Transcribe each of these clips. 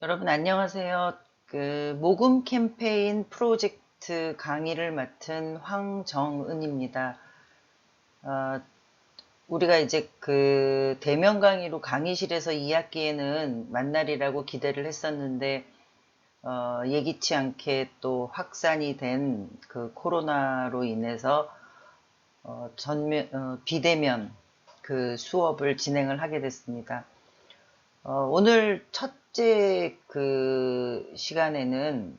여러분 안녕하세요. 모금 캠페인 프로젝트 강의를 맡은 황정은입니다. 어, 우리가 이제 대면 강의로 강의실에서 2학기에는 만날이라고 기대를 했었는데 예기치 않게 또 확산이 된 그 코로나로 인해서 비대면 그 수업을 진행을 하게 됐습니다. 오늘 첫째 시간에는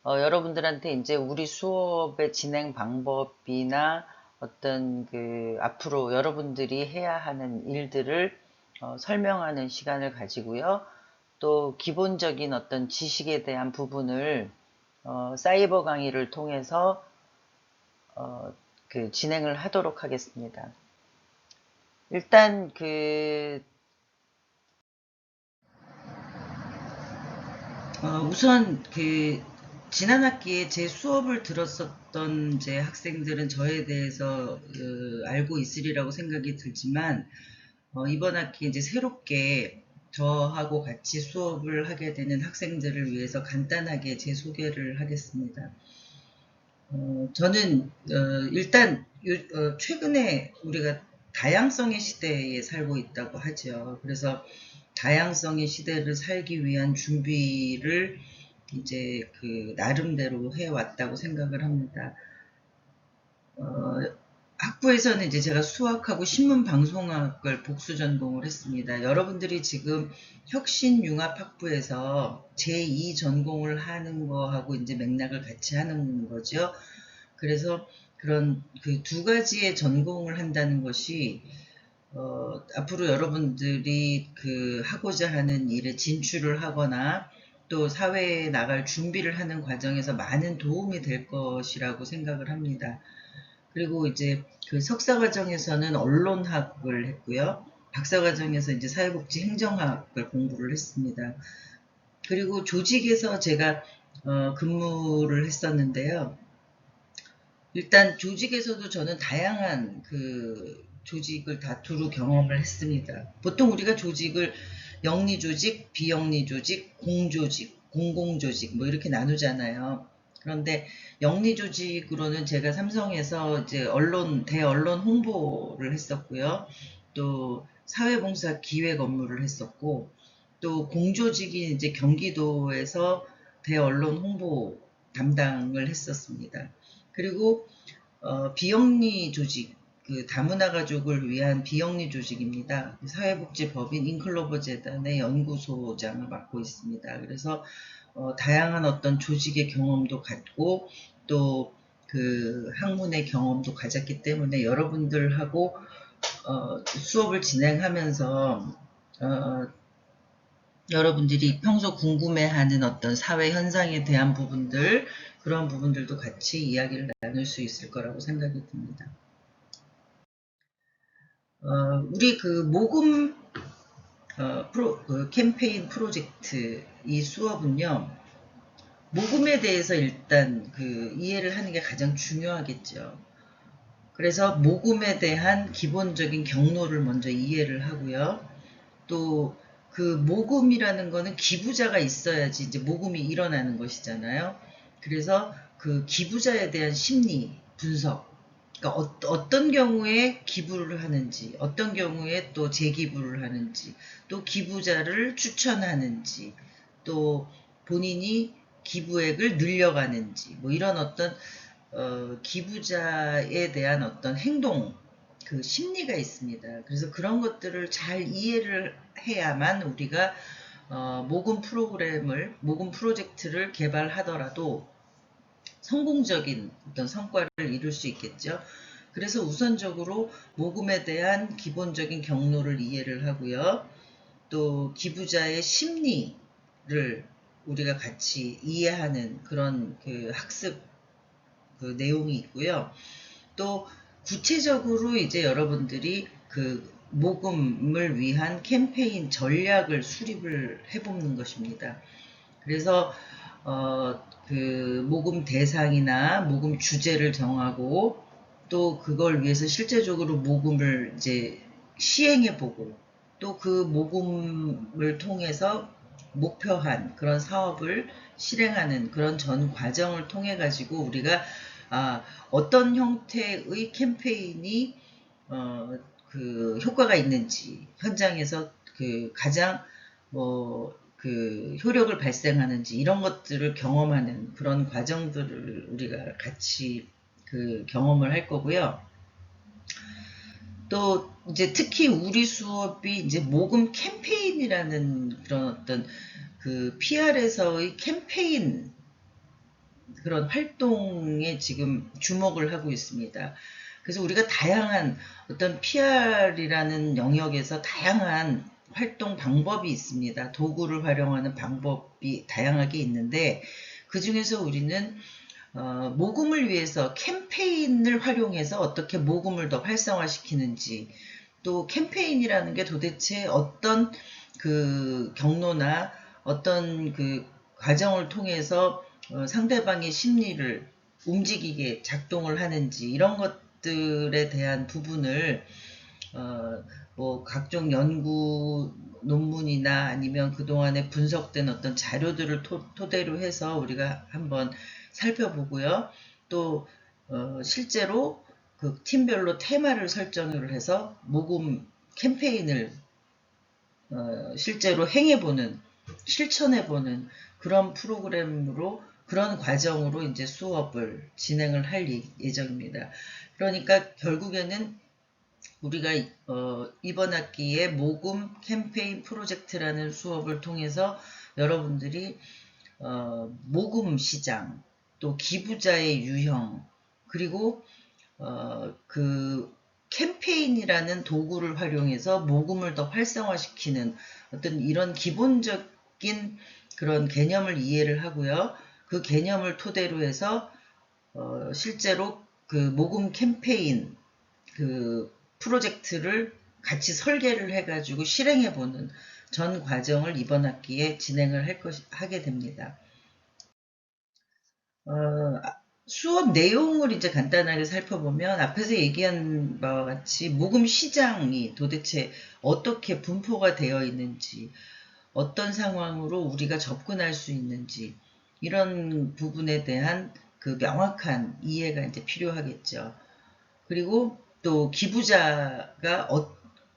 여러분들한테 이제 우리 수업의 진행 방법이나 어떤 앞으로 여러분들이 해야 하는 일들을 설명하는 시간을 가지고요. 또 기본적인 어떤 지식에 대한 부분을 사이버 강의를 통해서 진행을 하도록 하겠습니다. 일단 우선 지난 학기에 제 수업을 들었었던 제 학생들은 저에 대해서 알고 있으리라고 생각이 들지만 이번 학기 이제 새롭게 저하고 같이 수업을 하게 되는 학생들을 위해서 간단하게 제 소개를 하겠습니다. 저는 일단 최근에 우리가 다양성의 시대에 살고 있다고 하죠. 그래서 다양성의 시대를 살기 위한 준비를 이제 나름대로 해왔다고 생각을 합니다. 학부에서는 이제 제가 수학하고 신문방송학을 복수 전공을 했습니다. 여러분들이 지금 혁신융합학부에서 제2 전공을 하는 거하고 이제 맥락을 같이 하는 거죠. 그래서 그런 두 가지의 전공을 한다는 것이 앞으로 여러분들이 하고자 하는 일에 진출을 하거나 또 사회에 나갈 준비를 하는 과정에서 많은 도움이 될 것이라고 생각을 합니다. 그리고 이제 석사과정에서는 언론학을 했고요. 박사과정에서 이제 사회복지 행정학을 공부를 했습니다. 그리고 조직에서 제가 근무를 했었는데요. 일단 조직에서도 저는 다양한 조직을 다 두루 경험을 했습니다. 보통 우리가 조직을 영리조직, 비영리조직, 공조직, 공공조직 뭐 이렇게 나누잖아요. 그런데 영리조직으로는 제가 삼성에서 이제 대언론 홍보를 했었고요. 또 사회봉사 기획 업무를 했었고, 또 공조직이 이제 경기도에서 대언론 홍보 담당을 했었습니다. 그리고 비영리 조직, 다문화 가족을 위한 비영리 조직입니다. 사회복지법인 인클로버 재단의 연구소장을 맡고 있습니다. 그래서 다양한 어떤 조직의 경험도 갖고 또 학문의 경험도 가졌기 때문에 여러분들하고 수업을 진행하면서 여러분들이 평소 궁금해하는 어떤 사회 현상에 대한 부분들, 그런 부분들도 같이 이야기를 나눌 수 있을 거라고 생각이 듭니다. 우리 모금 캠페인 프로젝트 이 수업은요, 모금에 대해서 일단 이해를 하는 게 가장 중요하겠죠. 그래서 모금에 대한 기본적인 경로를 먼저 이해를 하고요. 또 모금이라는 거는 기부자가 있어야지 이제 모금이 일어나는 것이잖아요. 그래서 기부자에 대한 심리 분석, 그러니까 어떤 경우에 기부를 하는지, 어떤 경우에 또 재기부를 하는지, 또 기부자를 추천하는지, 또 본인이 기부액을 늘려가는지, 뭐 이런 어떤 기부자에 대한 어떤 행동, 심리가 있습니다. 그래서 그런 것들을 잘 이해를 해야만 우리가 모금 프로젝트를 개발하더라도 성공적인 어떤 성과를 이룰 수 있겠죠. 그래서 우선적으로 모금에 대한 기본적인 경로를 이해를 하고요. 또 기부자의 심리를 우리가 같이 이해하는 그런 학습 내용이 있고요. 또 구체적으로 이제 여러분들이 모금을 위한 캠페인 전략을 수립을 해보는 것입니다. 그래서 모금 대상이나 모금 주제를 정하고 또 그걸 위해서 실제적으로 모금을 이제 시행해보고 또 모금을 통해서 목표한 그런 사업을 실행하는 그런 전 과정을 통해 가지고 우리가 어떤 형태의 캠페인이 그 효과가 있는지, 현장에서 그 가장 그 효력을 발생하는지 이런 것들을 경험하는 그런 과정들을 우리가 같이 그 경험을 할 거고요. 또 이제 특히 우리 수업이 이제 모금 캠페인이라는 그런 어떤 그 PR에서의 캠페인 그런 활동에 지금 주목을 하고 있습니다. 그래서 우리가 다양한 어떤 PR이라는 영역에서 다양한 활동 방법이 있습니다. 도구를 활용하는 방법이 다양하게 있는데 그 중에서 우리는 모금을 위해서 캠페인을 활용해서 어떻게 모금을 더 활성화시키는지, 또 캠페인이라는 게 도대체 어떤 그 경로나 어떤 그 과정을 통해서 상대방의 심리를 움직이게 작동을 하는지 이런 것들에 대한 부분을 각종 연구 논문이나 아니면 그동안에 분석된 어떤 자료들을 토대로 해서 우리가 한번 살펴보고요. 또 실제로 그 팀별로 테마를 설정을 해서 모금 캠페인을 실제로 행해보는, 실천해보는 그런 프로그램으로, 그런 과정으로 이제 수업을 진행을 할 예정입니다. 그러니까 결국에는 우리가 이번 학기에 모금 캠페인 프로젝트라는 수업을 통해서 여러분들이 모금 시장, 또 기부자의 유형, 그리고 그 캠페인이라는 도구를 활용해서 모금을 더 활성화시키는 어떤 이런 기본적인 그런 개념을 이해를 하고요. 그 개념을 토대로 해서 실제로 그 모금 캠페인 그 프로젝트를 같이 설계를 해가지고 실행해보는 전 과정을 이번 학기에 진행을 하게 됩니다. 수업 내용을 이제 간단하게 살펴보면 앞에서 얘기한 바와 같이 모금 시장이 도대체 어떻게 분포가 되어 있는지, 어떤 상황으로 우리가 접근할 수 있는지, 이런 부분에 대한 그 명확한 이해가 이제 필요하겠죠. 그리고 또 기부자가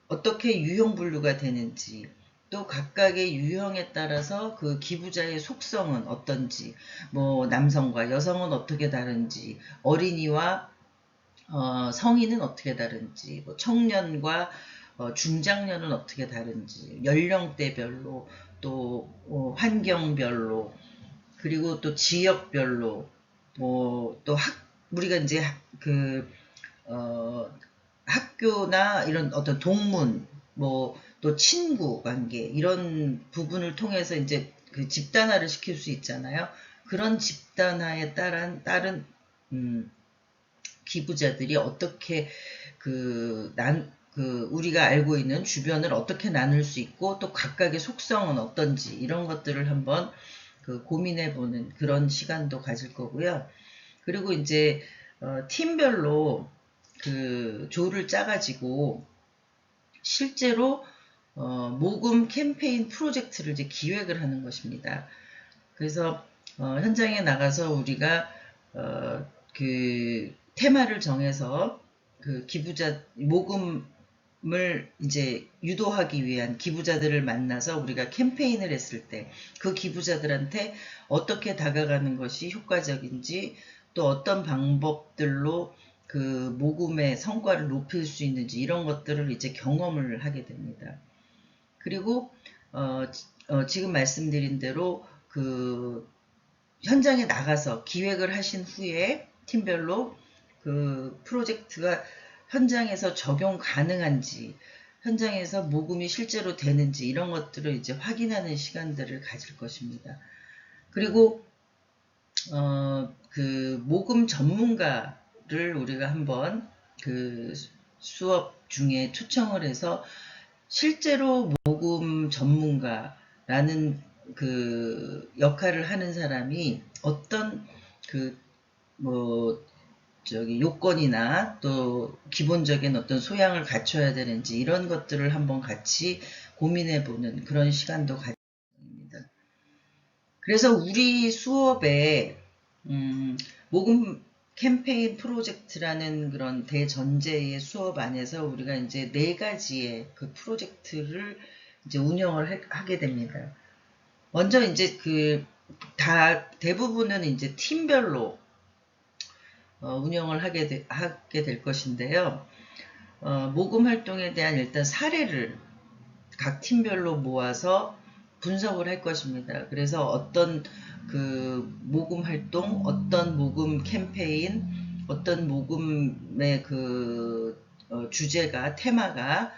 어떻게 유형 분류가 되는지, 또 각각의 유형에 따라서 그 기부자의 속성은 어떤지, 뭐 남성과 여성은 어떻게 다른지, 어린이와 성인은 어떻게 다른지, 뭐 청년과 중장년은 어떻게 다른지, 연령대별로, 또 환경별로, 그리고 또 지역별로, 또 우리가 이제 학교나 이런 어떤 동문, 또 친구 관계, 이런 부분을 통해서 이제 그 집단화를 시킬 수 있잖아요. 그런 집단화에 따른, 기부자들이 어떻게 우리가 알고 있는 주변을 어떻게 나눌 수 있고, 또 각각의 속성은 어떤지, 이런 것들을 한번 고민해보는 그런 시간도 가질 거고요. 그리고 이제, 팀별로 조를 짜가지고 실제로 모금 캠페인 프로젝트를 이제 기획을 하는 것입니다. 그래서 현장에 나가서 우리가 그 테마를 정해서 그 기부자 모금을 이제 유도하기 위한 기부자들을 만나서 우리가 캠페인을 했을 때 그 기부자들한테 어떻게 다가가는 것이 효과적인지, 또 어떤 방법들로 그 모금의 성과를 높일 수 있는지, 이런 것들을 이제 경험을 하게 됩니다. 그리고 지금 말씀드린 대로 그 현장에 나가서 기획을 하신 후에 팀별로 그 프로젝트가 현장에서 적용 가능한지, 현장에서 모금이 실제로 되는지, 이런 것들을 이제 확인하는 시간들을 가질 것입니다. 그리고 그 모금 전문가를 우리가 한번 그 수업 중에 초청을 해서 실제로 모금 전문가라는 그 역할을 하는 사람이 어떤 요건이나 또 기본적인 어떤 소양을 갖춰야 되는지, 이런 것들을 한번 같이 고민해보는 그런 시간도 가집니다. 그래서 우리 수업에 모금 캠페인 프로젝트라는 그런 대전제의 수업 안에서 우리가 이제 4가지의 그 프로젝트를 이제 운영을 하게 됩니다. 먼저 이제 대부분은 이제 팀별로 운영을 하게 될 것인데요. 모금 활동에 대한 일단 사례를 각 팀별로 모아서 분석을 할 것입니다. 그래서 어떤 그 모금 활동, 어떤 모금 캠페인, 어떤 모금의 주제가, 테마가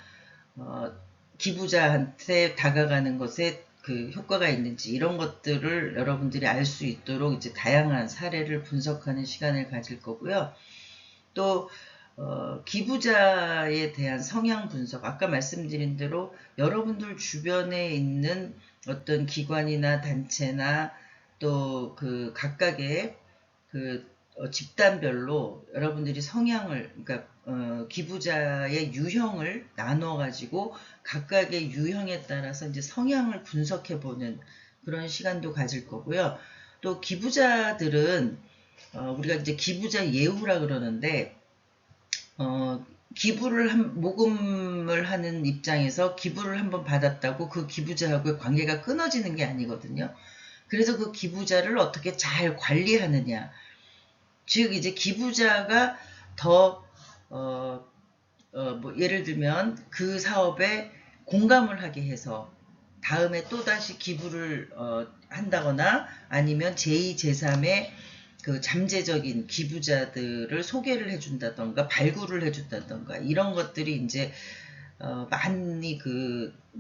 기부자한테 다가가는 것에 그 효과가 있는지 이런 것들을 여러분들이 알 수 있도록 이제 다양한 사례를 분석하는 시간을 가질 거고요. 또 기부자에 대한 성향 분석, 아까 말씀드린 대로 여러분들 주변에 있는 어떤 기관이나 단체나 또 그 각각의 집단별로 여러분들이 성향을, 그러니까 기부자의 유형을 나눠 가지고 각각의 유형에 따라서 이제 성향을 분석해 보는 그런 시간도 가질 거고요. 또 기부자들은 우리가 이제 기부자 예우라 그러는데 모금을 하는 입장에서 기부를 한번 받았다고 그 기부자하고의 관계가 끊어지는 게 아니거든요. 그래서 그 기부자를 어떻게 잘 관리하느냐. 즉, 이제 기부자가 더, 예를 들면 그 사업에 공감을 하게 해서 다음에 또다시 기부를 한다거나 아니면 제2, 제3의 그 잠재적인 기부자들을 소개를 해준다던가 발굴을 해준다던가 이런 것들이 이제 많이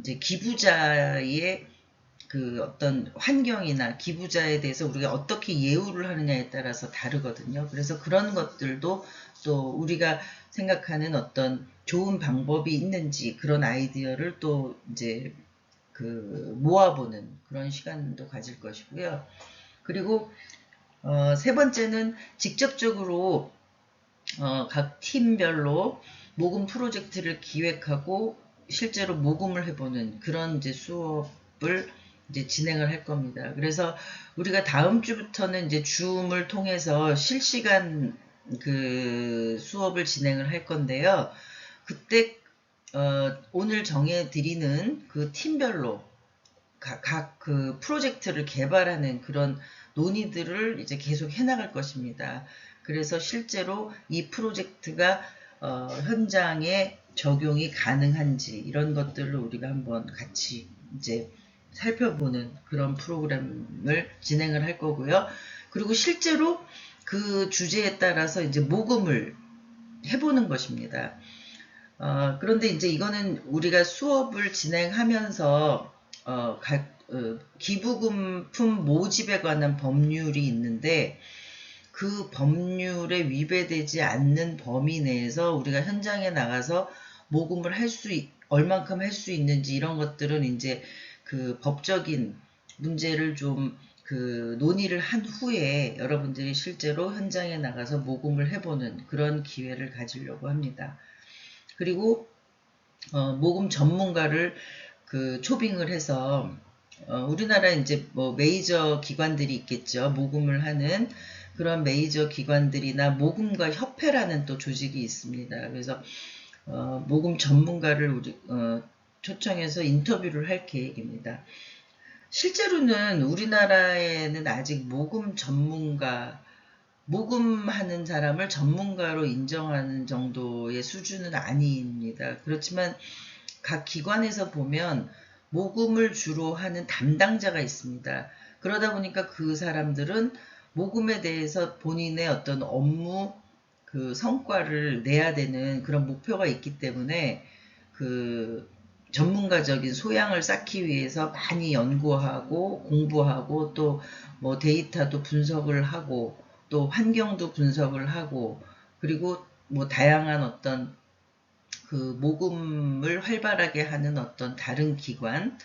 이제 기부자의 그 어떤 환경이나 기부자에 대해서 우리가 어떻게 예우를 하느냐에 따라서 다르거든요. 그래서 그런 것들도 또 우리가 생각하는 어떤 좋은 방법이 있는지 그런 아이디어를 또 이제 모아보는 그런 시간도 가질 것이고요. 그리고 3번째는 직접적으로 각 팀별로 모금 프로젝트를 기획하고 실제로 모금을 해보는 그런 이제 수업을 이제 진행을 할 겁니다. 그래서 우리가 다음 주부터는 이제 줌을 통해서 실시간 그 수업을 진행을 할 건데요. 그때 오늘 정해드리는 그 팀별로 각 그 프로젝트를 개발하는 그런 논의들을 이제 계속 해나갈 것입니다. 그래서 실제로 이 프로젝트가 현장에 적용이 가능한지 이런 것들을 우리가 한번 같이 이제 살펴보는 그런 프로그램을 진행을 할 거고요. 그리고 실제로 그 주제에 따라서 이제 모금을 해보는 것입니다. 그런데 이제 이거는 우리가 수업을 진행하면서 기부금품 모집에 관한 법률이 있는데 그 법률에 위배되지 않는 범위 내에서 우리가 현장에 나가서 모금을 얼만큼 할 수 있는지 이런 것들은 이제 그 법적인 문제를 좀 논의를 한 후에 여러분들이 실제로 현장에 나가서 모금을 해보는 그런 기회를 가지려고 합니다. 그리고 모금 전문가를 초빙을 해서 우리나라 이제 뭐 메이저 기관들이 있겠죠. 모금을 하는 그런 메이저 기관들이나 모금가 협회라는 또 조직이 있습니다. 그래서 모금 전문가를 초청해서 인터뷰를 할 계획입니다. 실제로는 우리나라에는 아직 모금하는 사람을 전문가로 인정하는 정도의 수준은 아닙니다. 그렇지만 각 기관에서 보면 모금을 주로 하는 담당자가 있습니다. 그러다 보니까 그 사람들은 모금에 대해서 본인의 어떤 업무 성과를 내야 되는 그런 목표가 있기 때문에 전문가적인 소양을 쌓기 위해서 많이 연구하고 공부하고 또 뭐 데이터도 분석을 하고 또 환경도 분석을 하고 그리고 뭐 다양한 어떤 모금을 활발하게 하는 어떤 다른 기관,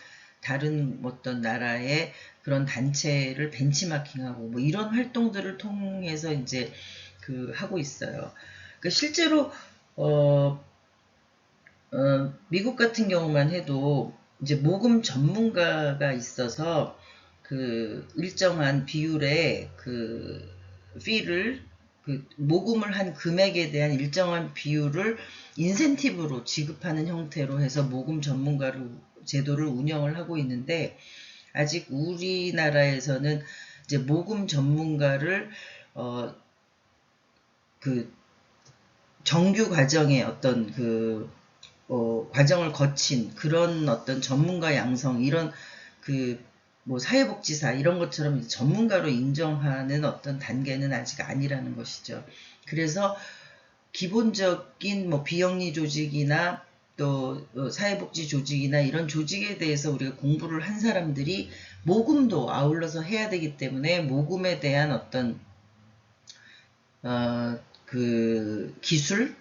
다른 어떤 나라의 그런 단체를 벤치마킹하고 뭐 이런 활동들을 통해서 이제 하고 있어요. 그러니까 실제로 미국 같은 경우만 해도 이제 모금 전문가가 있어서 그 일정한 비율의 그 fee를 그 모금을 한 금액에 대한 일정한 비율을 인센티브로 지급하는 형태로 해서 모금 전문가로 제도를 운영을 하고 있는데 아직 우리나라에서는 이제 모금 전문가를 그 정규 과정의 어떤 그 과정을 거친 그런 어떤 전문가 양성 이런 그 뭐 사회복지사 이런 것처럼 전문가로 인정하는 어떤 단계는 아직 아니라는 것이죠. 그래서 기본적인 뭐 비영리 조직이나 또 사회복지 조직이나 이런 조직에 대해서 우리가 공부를 한 사람들이 모금도 아울러서 해야 되기 때문에 모금에 대한 어떤 그 기술,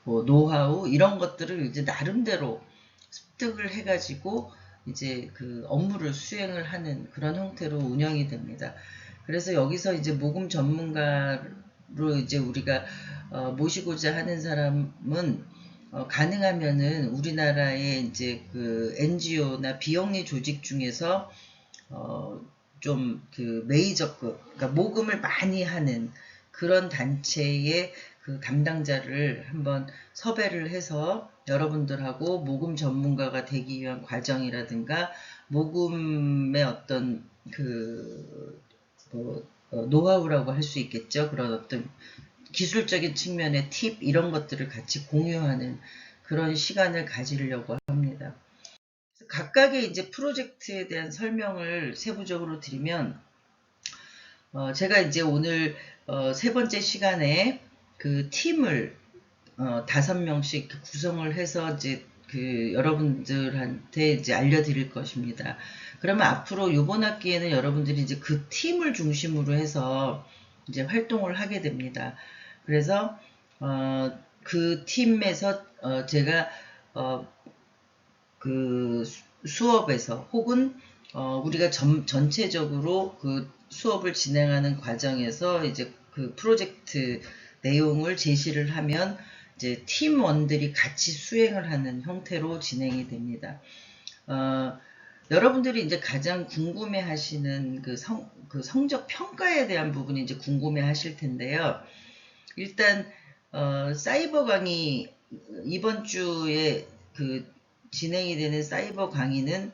뭐 노하우 이런 것들을 이제 나름대로 습득을 해가지고 이제 그 업무를 수행을 하는 그런 형태로 운영이 됩니다. 그래서 여기서 이제 모금 전문가로 이제 우리가 모시고자 하는 사람은 가능하면은 우리나라의 이제 그 NGO나 비영리 조직 중에서 좀 그 메이저급, 그러니까 모금을 많이 하는 그런 단체의 그 담당자를 한번 섭외를 해서 여러분들하고 모금 전문가가 되기 위한 과정이라든가 모금의 어떤 그 노하우라고 할 수 있겠죠. 그런 어떤 기술적인 측면의 팁 이런 것들을 같이 공유하는 그런 시간을 가지려고 합니다. 각각의 이제 프로젝트에 대한 설명을 세부적으로 드리면 제가 이제 오늘 세 번째 시간에 그 팀을 5명씩 구성을 해서 이제 그 여러분들한테 이제 알려드릴 것입니다. 그러면 앞으로 이번 학기에는 여러분들이 이제 그 팀을 중심으로 해서 이제 활동을 하게 됩니다. 그래서 그 팀에서 제가 그 수업에서 혹은 우리가 전체적으로 그 수업을 진행하는 과정에서 이제 그 프로젝트 내용을 제시를 하면 이제 팀원들이 같이 수행을 하는 형태로 진행이 됩니다. 여러분들이 이제 가장 궁금해 하시는 그 성적 평가에 대한 부분이 이제 궁금해 하실 텐데요. 일단, 사이버 강의, 이번 주에 그 진행이 되는 사이버 강의는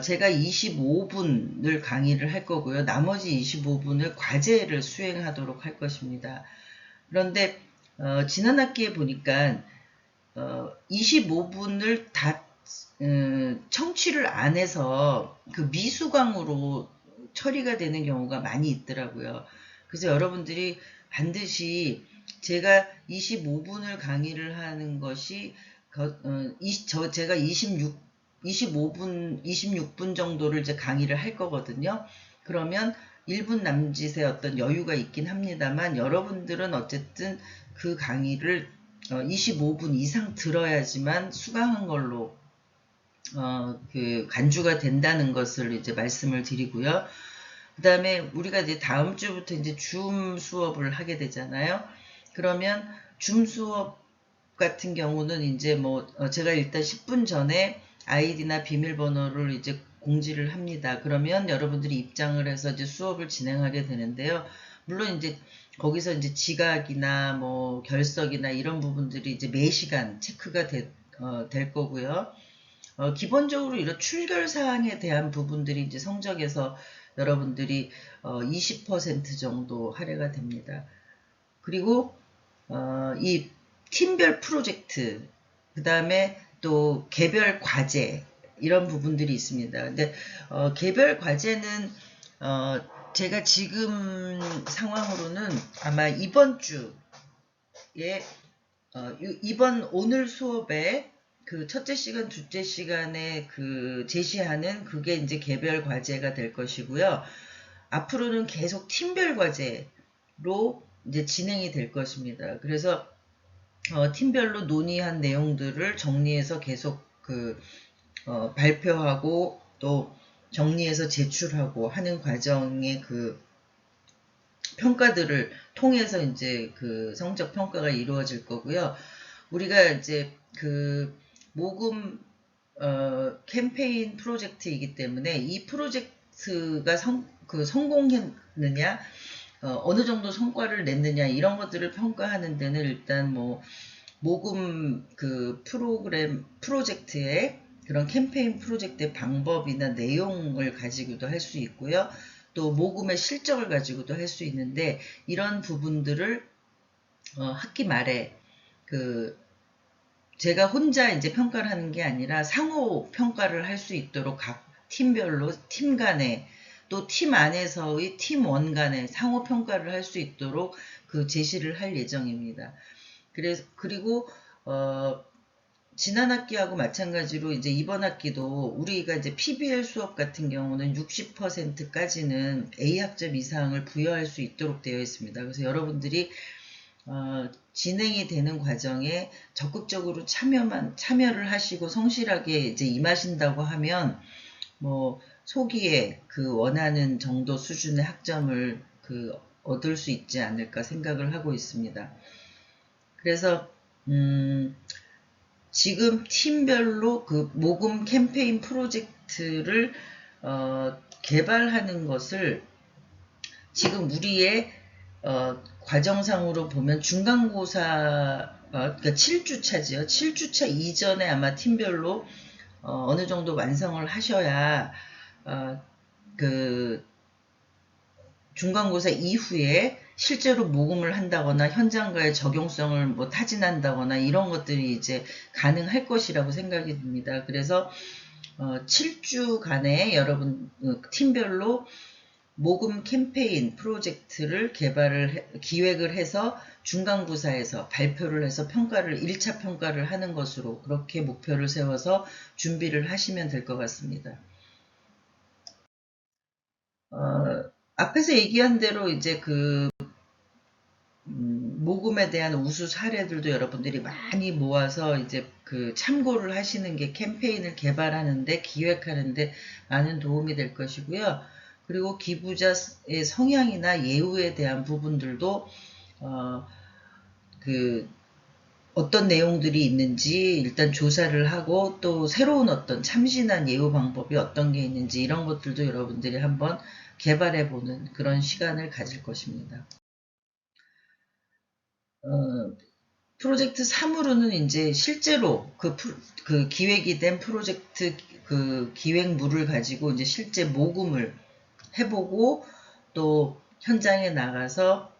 제가 25분을 강의를 할 거고요. 나머지 25분을 과제를 수행하도록 할 것입니다. 그런데 지난 학기에 보니까 25분을 다 청취를 안 해서 그 미수강으로 처리가 되는 경우가 많이 있더라고요. 그래서 여러분들이 반드시 제가 25분을 강의를 하는 것이 제가 26분 정도를 이제 강의를 할 거거든요. 그러면 1분 남짓의 어떤 여유가 있긴 합니다만 여러분들은 어쨌든 그 강의를 25분 이상 들어야지만 수강한 걸로 그 간주가 된다는 것을 이제 말씀을 드리고요. 그 다음에 우리가 이제 다음 주부터 이제 줌 수업을 하게 되잖아요. 그러면 줌 수업 같은 경우는 이제 뭐 제가 일단 10분 전에 아이디나 비밀번호를 이제 공지를 합니다. 그러면 여러분들이 입장을 해서 이제 수업을 진행하게 되는데요. 물론 이제 거기서 이제 지각이나 뭐 결석이나 이런 부분들이 이제 매시간 체크가 될 거고요. 기본적으로 이런 출결 사항에 대한 부분들이 이제 성적에서 여러분들이 20% 정도 할애가 됩니다. 그리고 이 팀별 프로젝트, 그 다음에 또 개별 과제 이런 부분들이 있습니다. 근데 개별 과제는 제가 지금 상황으로는 아마 이번 주에 오늘 수업에 그 첫째 시간, 둘째 시간에 그 제시하는 그게 이제 개별 과제가 될 것이고요. 앞으로는 계속 팀별 과제로 이제 진행이 될 것입니다. 그래서 팀별로 논의한 내용들을 정리해서 계속 그 발표하고 또 정리해서 제출하고 하는 과정의 그 평가들을 통해서 이제 그 성적 평가가 이루어질 거고요. 우리가 이제 그 모금 캠페인 프로젝트이기 때문에 이 프로젝트 프로젝트가 성공했느냐, 어느 정도 성과를 냈느냐, 이런 것들을 평가하는 데는 일단 뭐 모금 그 프로젝트의 그런 캠페인 프로젝트의 방법이나 내용을 가지고도 할 수 있고요. 또 모금의 실적을 가지고도 할 수 있는데, 이런 부분들을 학기 말에 제가 혼자 이제 평가를 하는 게 아니라 상호 평가를 할 수 있도록 각 팀별로, 팀 간에, 또 팀 안에서의 팀원 간에 상호 평가를 할 수 있도록 제시를 할 예정입니다. 그리고 지난 학기하고 마찬가지로 이제 이번 학기도 우리가 이제 PBL 수업 같은 경우는 60%까지는 A 학점 이상을 부여할 수 있도록 되어 있습니다. 그래서 여러분들이 진행이 되는 과정에 적극적으로 참여를 하시고 성실하게 이제 임하신다고 하면 뭐 소기에 원하는 정도 수준의 학점을 얻을 수 있지 않을까 생각을 하고 있습니다. 그래서 지금 팀별로 모금 캠페인 프로젝트를 개발하는 것을 지금 우리의 과정상으로 보면 중간고사 그러니까 7주차지요. 7주차 이전에 아마 팀별로 어느 정도 완성을 하셔야 중간고사 이후에 실제로 모금을 한다거나 현장과의 적용성을 뭐 타진한다거나 이런 것들이 이제 가능할 것이라고 생각이 듭니다. 그래서 7주간에 여러분 팀별로 모금 캠페인 프로젝트를 기획을 해서 중간고사에서 발표를 해서 1차 평가를 하는 것으로 그렇게 목표를 세워서 준비를 하시면 될 것 같습니다. 앞에서 얘기한 대로 이제 모금에 대한 우수 사례들도 여러분들이 많이 모아서 이제 참고를 하시는 게 캠페인을 개발하는데, 기획하는데 많은 도움이 될 것이고요. 그리고 기부자의 성향이나 예우에 대한 부분들도 어떤 내용들이 있는지 일단 조사를 하고, 또 새로운 어떤 참신한 예우 방법이 어떤 게 있는지 이런 것들도 여러분들이 한번 개발해보는 그런 시간을 가질 것입니다. 프로젝트 3으로는 이제 실제로 기획이 된 프로젝트 기획물을 가지고 이제 실제 모금을 해보고, 또 현장에 나가서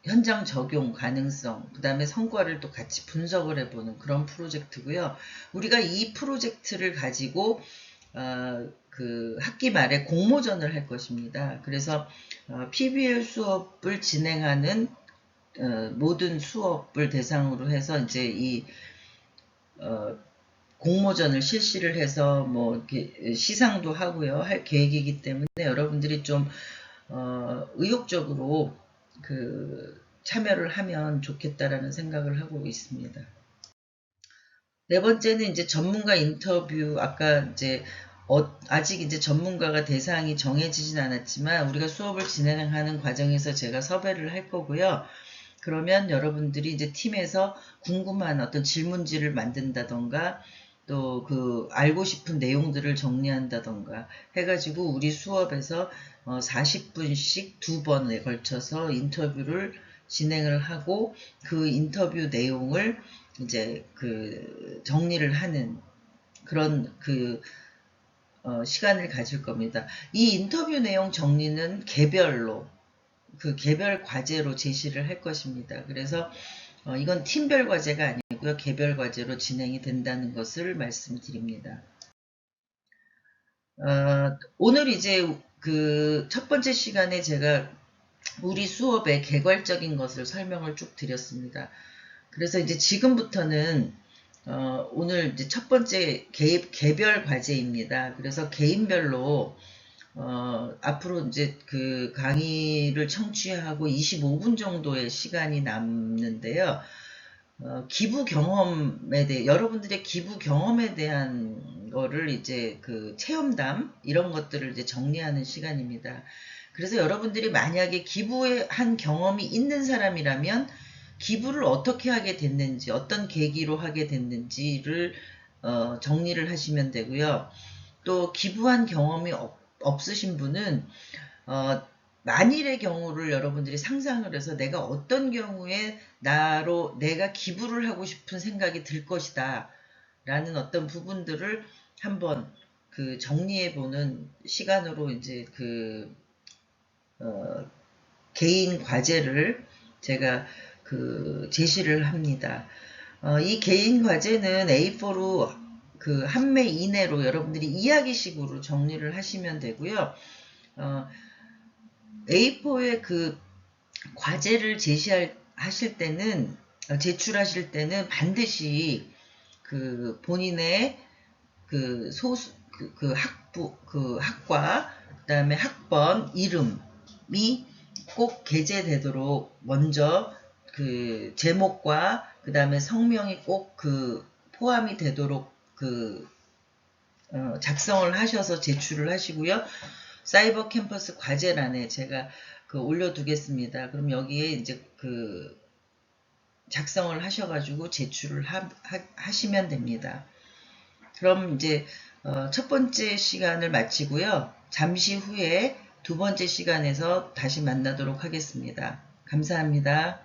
현장 적용 가능성, 그 다음에 성과를 또 같이 분석을 해보는 그런 프로젝트고요. 우리가 이 프로젝트를 가지고 학기 말에 공모전을 할 것입니다. 그래서 PBL 수업을 진행하는 모든 수업을 대상으로 해서 이제 이 공모전을 실시를 해서 뭐 이렇게 시상도 하고요, 할 계획이기 때문에 여러분들이 좀 의욕적으로 참여를 하면 좋겠다라는 생각을 하고 있습니다. 네 번째는 이제 전문가 인터뷰. 아까 이제 아직 이제 전문가가 대상이 정해지진 않았지만 우리가 수업을 진행하는 과정에서 제가 섭외를 할 거고요. 그러면 여러분들이 이제 팀에서 궁금한 어떤 질문지를 만든다던가, 또 알고 싶은 내용들을 정리한다던가 해가지고 우리 수업에서 40분씩 2번에 걸쳐서 인터뷰를 진행을 하고, 그 인터뷰 내용을 이제 정리를 하는 그런 시간을 가질 겁니다. 이 인터뷰 내용 정리는 개별로 개별 과제로 제시를 할 것입니다. 그래서 이건 팀별 과제가 아니고요, 개별 과제로 진행이 된다는 것을 말씀드립니다. 오늘 이제 첫 번째 시간에 제가 우리 수업의 개괄적인 것을 설명을 쭉 드렸습니다. 그래서 이제 지금부터는 오늘 이제 첫 번째 개별 과제입니다. 그래서 개인별로 앞으로 이제 강의를 청취하고 25분 정도의 시간이 남는데요. 기부 경험에 대해, 여러분들의 기부 경험에 대한 거를 이제 체험담 이런 것들을 이제 정리하는 시간입니다. 그래서 여러분들이 만약에 기부한 경험이 있는 사람이라면 기부를 어떻게 하게 됐는지, 어떤 계기로 하게 됐는지를 정리를 하시면 되고요. 또 기부한 경험이 없으신 분은 만일의 경우를 여러분들이 상상을 해서 내가 어떤 경우에 내가 기부를 하고 싶은 생각이 들 것이다 라는 어떤 부분들을 한번 그 정리해보는 시간으로 이제 개인 과제를 제가 제시를 합니다. 이 개인 과제는 A4로 그 한 매 이내로 여러분들이 이야기식으로 정리를 하시면 되고요. A4의 그 과제를 제출하실 때는 반드시 그 본인의 그 학과, 그 다음에 학번, 이름이 꼭 게재되도록 먼저 그 제목과 그 다음에 성명이 꼭 포함이 되도록 작성을 하셔서 제출을 하시고요. 사이버 캠퍼스 과제란에 제가 올려두겠습니다. 그럼 여기에 이제 작성을 하셔가지고 제출을 하시면 됩니다. 그럼 이제 첫 번째 시간을 마치고요. 잠시 후에 두 번째 시간에서 다시 만나도록 하겠습니다. 감사합니다.